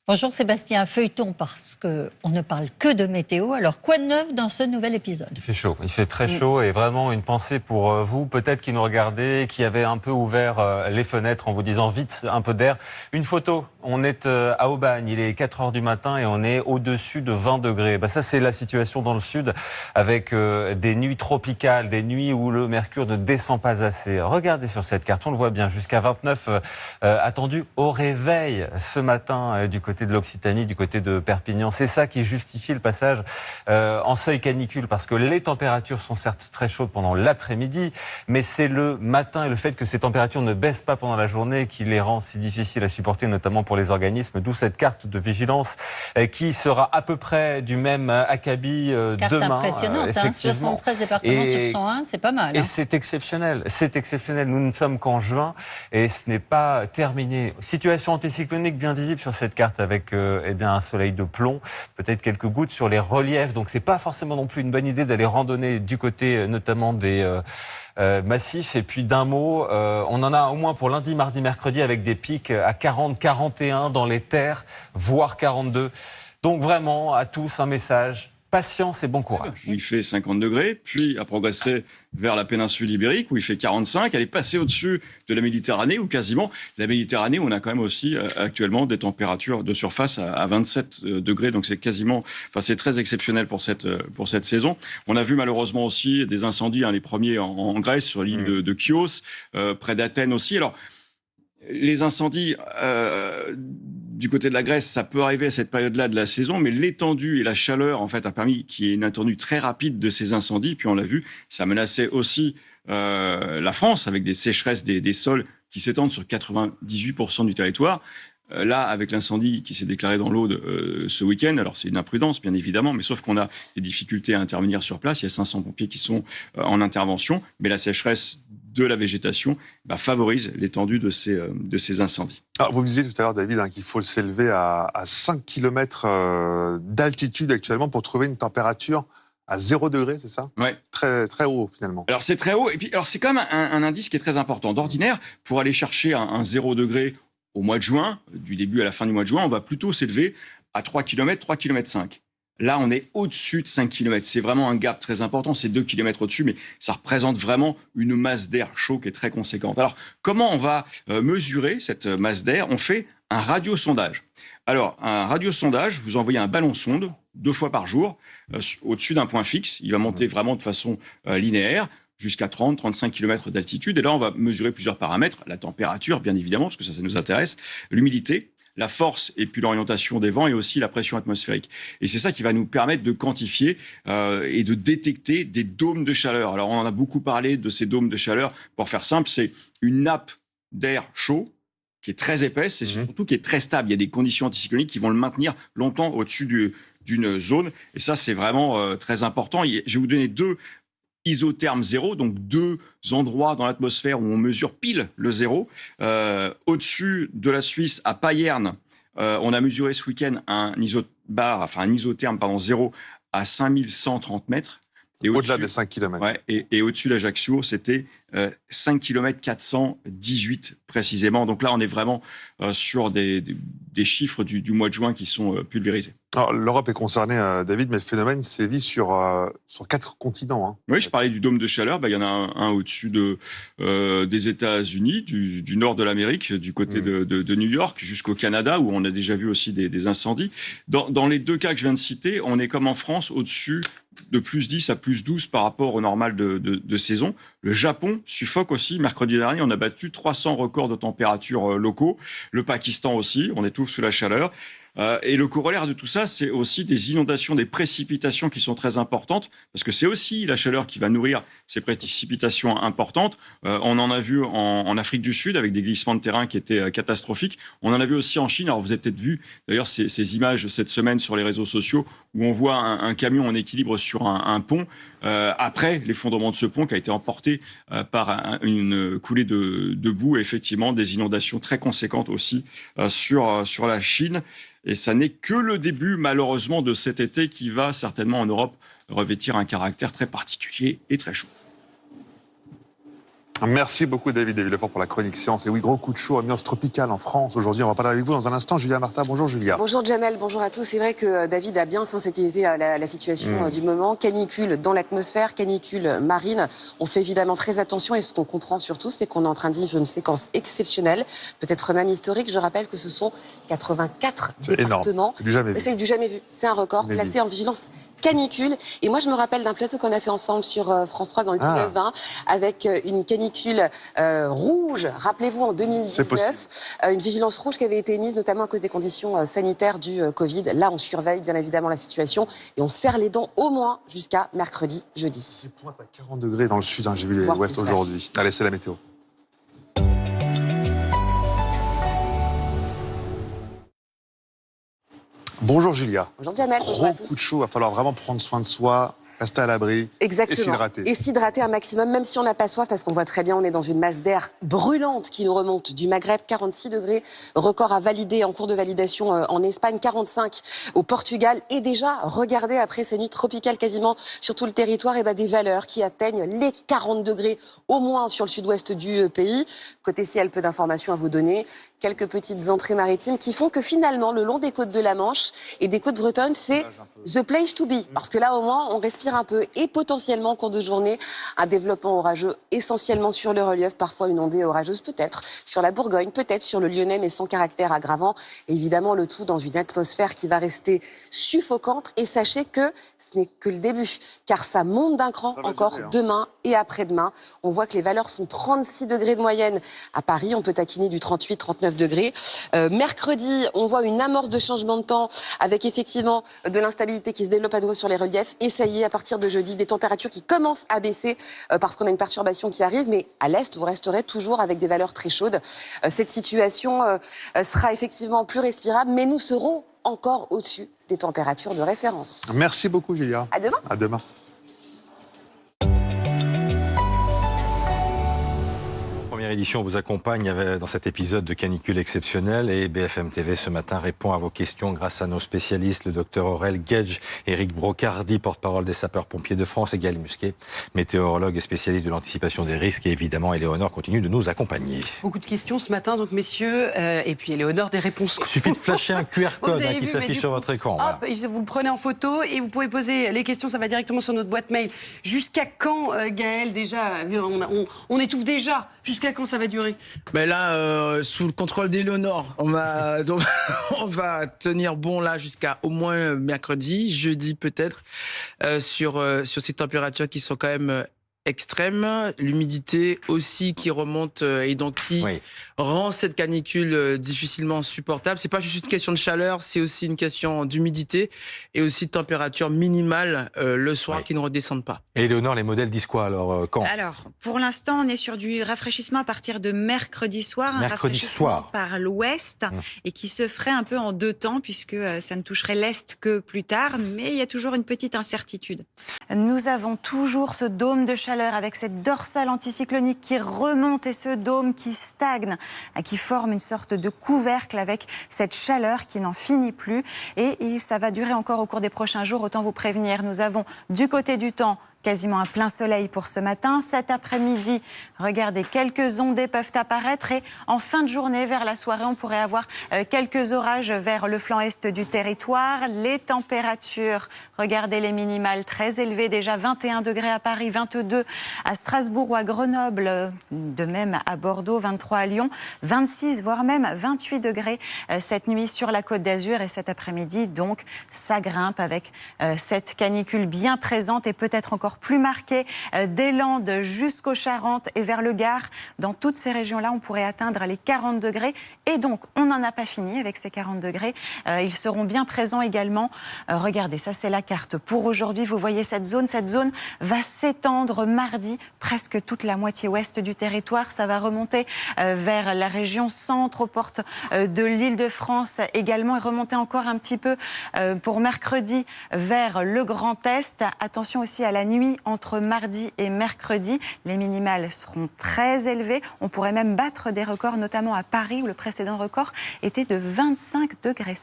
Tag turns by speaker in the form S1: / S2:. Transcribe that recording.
S1: Bonjour Sébastien, feuilleton parce qu'on ne parle que de météo. Alors quoi de neuf dans ce nouvel épisode?
S2: Il fait chaud, il fait très chaud et vraiment une pensée pour vous, peut-être qui nous regardez, qui avez un peu ouvert les fenêtres en vous disant vite un peu d'air. Une photo, on est à Aubagne, il est 4 heures du matin et on est au-dessus de 20 degrés. Ça c'est la situation dans le sud avec des nuits tropicales, des nuits où le mercure ne descend pas assez. Regardez sur cette carte, on le voit bien, jusqu'à 29 attendu au réveil ce matin du côté de l'Occitanie, du côté de Perpignan. C'est ça qui justifie le passage en seuil canicule, parce que les températures sont certes très chaudes pendant l'après-midi, mais c'est le matin et le fait que ces températures ne baissent pas pendant la journée qui les rend si difficiles à supporter, notamment pour les organismes. D'où cette carte de vigilance qui sera à peu près du même acabit
S1: Carte
S2: demain.
S1: Impressionnante, 73 départements sur 101, c'est pas mal.
S2: Et c'est exceptionnel, c'est exceptionnel. Nous ne sommes qu'en juin et ce n'est pas terminé. Situation anticyclonique bien visible sur cette carte avec un soleil de plomb, peut-être quelques gouttes sur les reliefs. Donc c'est pas forcément non plus une bonne idée d'aller randonner du côté notamment des massifs. Et puis d'un mot, on en a au moins pour lundi, mardi, mercredi avec des pics à 40, 41 dans les terres, voire 42. Donc vraiment à tous un message. Patience et bon courage.
S3: Il fait 50 degrés, puis a progressé vers la péninsule ibérique où il fait 45. Elle est passée au-dessus de la Méditerranée, ou quasiment. La Méditerranée, on a quand même aussi actuellement des températures de surface à 27 degrés. Donc c'est c'est très exceptionnel pour cette saison. On a vu malheureusement aussi des incendies, les premiers en Grèce, sur l'île de Chios, près d'Athènes aussi. Alors, les incendies du côté de la Grèce, ça peut arriver à cette période-là de la saison, mais l'étendue et la chaleur, en fait, a permis qu'il y ait une étendue très rapide de ces incendies. Puis on l'a vu, ça menaçait aussi la France, avec des sécheresses des sols qui s'étendent sur 98% du territoire. Là, avec l'incendie qui s'est déclaré dans l'Aude ce week-end, alors c'est une imprudence, bien évidemment, mais sauf qu'on a des difficultés à intervenir sur place. Il y a 500 pompiers qui sont en intervention, mais la sécheresse de la végétation favorise l'étendue de ces incendies.
S4: Alors, vous me disiez tout à l'heure, David, qu'il faut s'élever à 5 km d'altitude actuellement pour trouver une température à 0 degré, c'est ça?
S3: Ouais.
S4: Très, très haut, finalement.
S3: Alors, c'est très haut. Et puis, alors, c'est quand même un indice qui est très important. D'ordinaire, pour aller chercher un 0 degré au mois de juin, du début à la fin du mois de juin, on va plutôt s'élever à 3 km, 3 km 5. Là, on est au-dessus de 5 km. C'est vraiment un gap très important. C'est 2 km au-dessus, mais ça représente vraiment une masse d'air chaud qui est très conséquente. Alors, comment on va mesurer cette masse d'air? On fait un radiosondage. Alors, un radiosondage, vous envoyez un ballon sonde 2 fois par jour au-dessus d'un point fixe. Il va monter vraiment de façon linéaire jusqu'à 30-35 km d'altitude. Et là, on va mesurer plusieurs paramètres. La température, bien évidemment, parce que ça nous intéresse. L'humidité, la force et puis l'orientation des vents et aussi la pression atmosphérique. Et c'est ça qui va nous permettre de quantifier et de détecter des dômes de chaleur. Alors, on en a beaucoup parlé de ces dômes de chaleur. Pour faire simple, c'est une nappe d'air chaud qui est très épaisse et surtout qui est très stable. Il y a des conditions anticycloniques qui vont le maintenir longtemps au-dessus d'une zone. Et ça, c'est vraiment très important. Je vais vous donner 2 isothermes zéro, donc 2 endroits dans l'atmosphère où on mesure pile le zéro. Au-dessus de la Suisse, à Payerne, on a mesuré ce week-end un isotherme zéro à 5130 mètres. Et
S4: au-delà des 5 km.
S3: Ouais, et au-dessus d'Ajaccio, c'était 5 km 418 précisément. Donc là, on est vraiment sur des chiffres du mois de juin qui sont pulvérisés.
S4: Alors, l'Europe est concernée, David, mais le phénomène sévit sur 4 continents.
S3: Oui, je parlais du dôme de chaleur. Il y en a un au-dessus des États-Unis, du nord de l'Amérique, du côté de New York, jusqu'au Canada, où on a déjà vu aussi des incendies. Dans les 2 cas que je viens de citer, on est comme en France, au-dessus de plus 10 à plus 12 par rapport au normal de saison. Le Japon suffoque aussi. Mercredi dernier, on a battu 300 records de température locaux. Le Pakistan aussi, on étouffe sous la chaleur. Et le corollaire de tout ça, c'est aussi des inondations, des précipitations qui sont très importantes, parce que c'est aussi la chaleur qui va nourrir ces précipitations importantes. On en a vu en Afrique du Sud, avec des glissements de terrain qui étaient catastrophiques. On en a vu aussi en Chine. Alors, vous avez peut-être vu, d'ailleurs, ces images cette semaine sur les réseaux sociaux, où on voit un camion en équilibre sur un pont, après l'effondrement de ce pont qui a été emporté par une coulée de boue, et effectivement, des inondations très conséquentes aussi sur la Chine. Et ça n'est que le début, malheureusement, de cet été qui va certainement en Europe revêtir un caractère très particulier et très chaud.
S4: Merci beaucoup David Villefort pour la chronique science. Et oui, gros coup de chaud, ambiance tropicale en France. Aujourd'hui, on va parler avec vous dans un instant. Julia Martin, bonjour Julia.
S5: Bonjour Jamel, bonjour à tous. C'est vrai que David a bien synthétisé la situation du moment. Canicule dans l'atmosphère, canicule marine. On fait évidemment très attention et ce qu'on comprend surtout, c'est qu'on est en train de vivre une séquence exceptionnelle, peut-être même historique. Je rappelle que ce sont 84 départements.
S4: C'est du jamais vu.
S5: C'est du jamais vu. C'est un record placé en vigilance canicule. Et moi, je me rappelle d'un plateau qu'on a fait ensemble sur France 3 dans le 19-20 avec une canicule rouge. Rappelez-vous, en 2019, une vigilance rouge qui avait été émise notamment à cause des conditions sanitaires du Covid. Là, on surveille bien évidemment la situation et on serre les dents au moins jusqu'à mercredi, jeudi.
S4: Il pointe à 40 degrés dans le sud, j'ai vu l'ouest aujourd'hui. Allez, c'est la météo. Bonjour Julia.
S5: Bonjour Jamel.
S4: Gros coup de chaud, il va falloir vraiment prendre soin de soi, rester à l'abri.
S5: Exactement.
S4: Et s'hydrater.
S5: Et s'hydrater un maximum, même si on n'a pas soif, parce qu'on voit très bien, on est dans une masse d'air brûlante qui nous remonte du Maghreb, 46 degrés, record à valider, en cours de validation en Espagne, 45 au Portugal. Et déjà, regardez, après ces nuits tropicales quasiment sur tout le territoire, et des valeurs qui atteignent les 40 degrés, au moins sur le sud-ouest du pays. Côté ciel, peu d'informations à vous donner. Quelques petites entrées maritimes qui font que finalement, le long des côtes de la Manche et des côtes bretonnes, c'est the place to be. Parce que là, au moins, on respire un peu et potentiellement, en cours de journée, un développement orageux essentiellement sur le relief, parfois une ondée orageuse peut-être sur la Bourgogne, peut-être sur le Lyonnais, mais sans caractère aggravant. Et évidemment, le tout dans une atmosphère qui va rester suffocante. Et sachez que ce n'est que le début, car ça monte d'un cran encore demain et après-demain. On voit que les valeurs sont 36 degrés de moyenne à Paris. On peut taquiner du 38-39 degrés. Mercredi, on voit une amorce de changement de temps avec effectivement de l'instabilité qui se développe à nouveau sur les reliefs. Et ça y est, à partir de jeudi, des températures qui commencent à baisser parce qu'on a une perturbation qui arrive. Mais à l'est, vous resterez toujours avec des valeurs très chaudes. Cette situation sera effectivement plus respirable, mais nous serons encore au-dessus des températures de référence.
S4: Merci beaucoup Julia.
S5: À demain.
S4: À demain.
S6: Première édition vous accompagne dans cet épisode de canicule exceptionnelle et BFM TV ce matin répond à vos questions grâce à nos spécialistes, le docteur Aurel Gage, Éric Brocardi, porte-parole des sapeurs-pompiers de France et Gaël Musquet, météorologue et spécialiste de l'anticipation des risques et évidemment Éléonore continue de nous accompagner.
S7: Beaucoup de questions ce matin donc messieurs et puis Éléonore des réponses.
S6: Il suffit de flasher un QR code qui s'affiche sur votre écran.
S7: Hop, voilà. Vous le prenez en photo et vous pouvez poser les questions, ça va directement sur notre boîte mail. Jusqu'à quand Gaël déjà on étouffe déjà. Jusqu'à quand ça va durer?
S8: Ben là, sous le contrôle d'Éléonore, on va tenir bon là jusqu'à au moins mercredi, jeudi peut-être, sur ces températures qui sont quand même extrême, l'humidité aussi qui remonte et donc qui rend cette canicule difficilement supportable. C'est pas juste une question de chaleur, c'est aussi une question d'humidité et aussi de température minimale le soir qui ne redescendent pas.
S6: Et Éléonore, les modèles disent quoi alors quand?
S9: Alors, pour l'instant, on est sur du rafraîchissement à partir de mercredi soir. Un rafraîchissement par l'ouest et qui se ferait un peu en deux temps puisque ça ne toucherait l'est que plus tard, mais il y a toujours une petite incertitude. Nous avons toujours ce dôme de chaleur avec cette dorsale anticyclonique qui remonte et ce dôme qui stagne, qui forme une sorte de couvercle avec cette chaleur qui n'en finit plus. Et ça va durer encore au cours des prochains jours, autant vous prévenir. Nous avons du côté du temps quasiment un plein soleil pour ce matin. Cet après-midi, regardez, quelques ondées peuvent apparaître et en fin de journée, vers la soirée, on pourrait avoir quelques orages vers le flanc est du territoire. Les températures, regardez les minimales très élevées, déjà 21 degrés à Paris, 22 à Strasbourg ou à Grenoble, de même à Bordeaux, 23 à Lyon, 26 voire même 28 degrés cette nuit sur la Côte d'Azur et cet après-midi, donc ça grimpe avec cette canicule bien présente et peut-être encore plus marqué des Landes jusqu'aux Charentes et vers le Gard. Dans toutes ces régions-là, on pourrait atteindre les 40 degrés. Et donc, on n'en a pas fini avec ces 40 degrés. Ils seront bien présents également. Regardez, ça c'est la carte. Pour aujourd'hui, vous voyez cette zone. Cette zone va s'étendre mardi, presque toute la moitié ouest du territoire. Ça va remonter vers la région centre, aux portes de l'Île-de-France également, et remonter encore un petit peu pour mercredi vers le Grand Est. Attention aussi à la nuit entre mardi et mercredi. Les minimales seront très élevées. On pourrait même battre des records, notamment à Paris, où le précédent record était de 25,5 degrés.